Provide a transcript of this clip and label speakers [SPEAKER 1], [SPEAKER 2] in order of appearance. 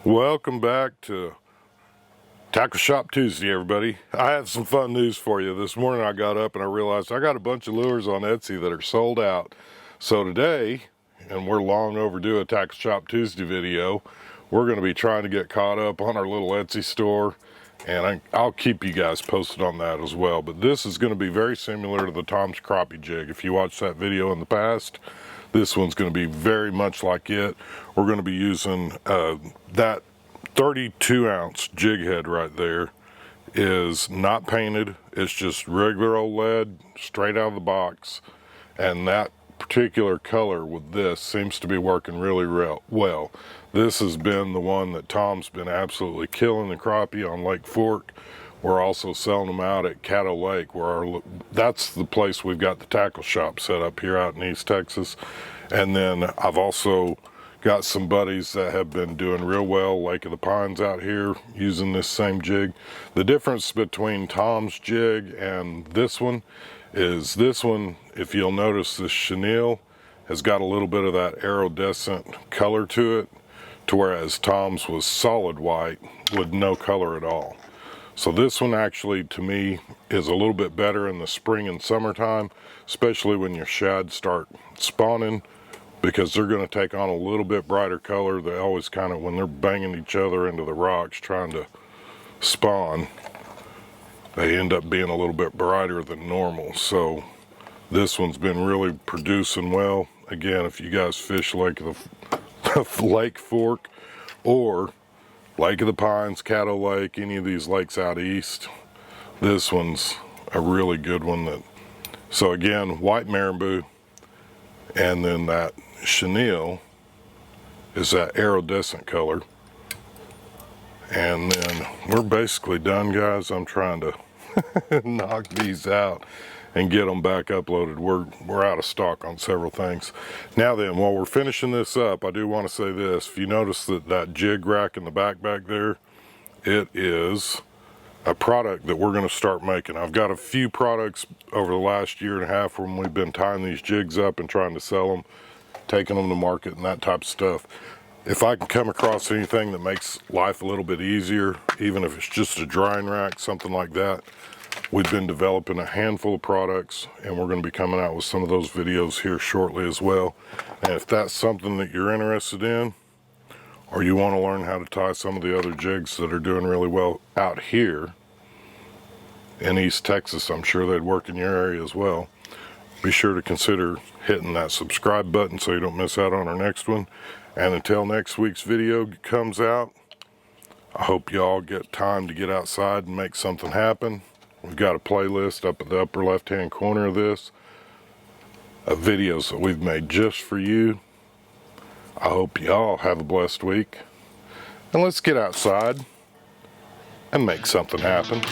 [SPEAKER 1] Welcome back to Tackle Shop Tuesday, everybody. I have some fun news for you. This morning I got up and I realized I got a bunch of lures on Etsy that are sold out. So today, and we're long overdue a Tackle Shop Tuesday video, we're going to be trying to get caught up on our little Etsy store, and I'll keep you guys posted on that as well. But this is going to be very similar to the Tom's Crappie Jig. If you watched that video in the past, this one's going to be very much like it. We're going to be using that 32-ounce jig head right there is not painted. It's just regular old lead, straight out of the box. And that particular color with this seems to be working really well. This has been the one that Tom's been absolutely killing the crappie on Lake Fork. We're also selling them out at Caddo Lake, where that's the place we've got the tackle shop set up here out in East Texas. And then I've also got some buddies that have been doing real well, Lake of the Pines out here, using this same jig. The difference between Tom's jig and this one is this one, if you'll notice, this chenille has got a little bit of that iridescent color to it, to whereas Tom's was solid white with no color at all. So this one actually, to me, is a little bit better in the spring and summertime, especially when your shad start spawning, because they're going to take on a little bit brighter color. They always kind of, when they're banging each other into the rocks trying to spawn, they end up being a little bit brighter than normal. So this one's been really producing well. Again, if you guys fish Lake Fork or Lake of the Pines, Caddo Lake, any of these lakes out east, this one's a really good one. So again, white Marabou, and then that chenille is that iridescent color. And then we're basically done, guys. I'm trying to knock these out and get them back uploaded. We're out of stock on several things. Now then, while we're finishing this up, I do want to say this. If you notice that jig rack in the back there, it is a product that we're going to start making. I've got a few products over the last year and a half when we've been tying these jigs up and trying to sell them, taking them to market and that type of stuff. If I can come across anything that makes life a little bit easier, even if it's just a drying rack, something like that, we've been developing a handful of products, and we're going to be coming out with some of those videos here shortly as well. And if that's something that you're interested in, or you want to learn how to tie some of the other jigs that are doing really well out here in East Texas, I'm sure they'd work in your area as well. Be sure to consider hitting that subscribe button so you don't miss out on our next one. And until next week's video comes out, I hope y'all get time to get outside and make something happen. We've got a playlist up at the upper left-hand corner of this of videos that we've made just for you. I hope y'all have a blessed week. And let's get outside and make something happen.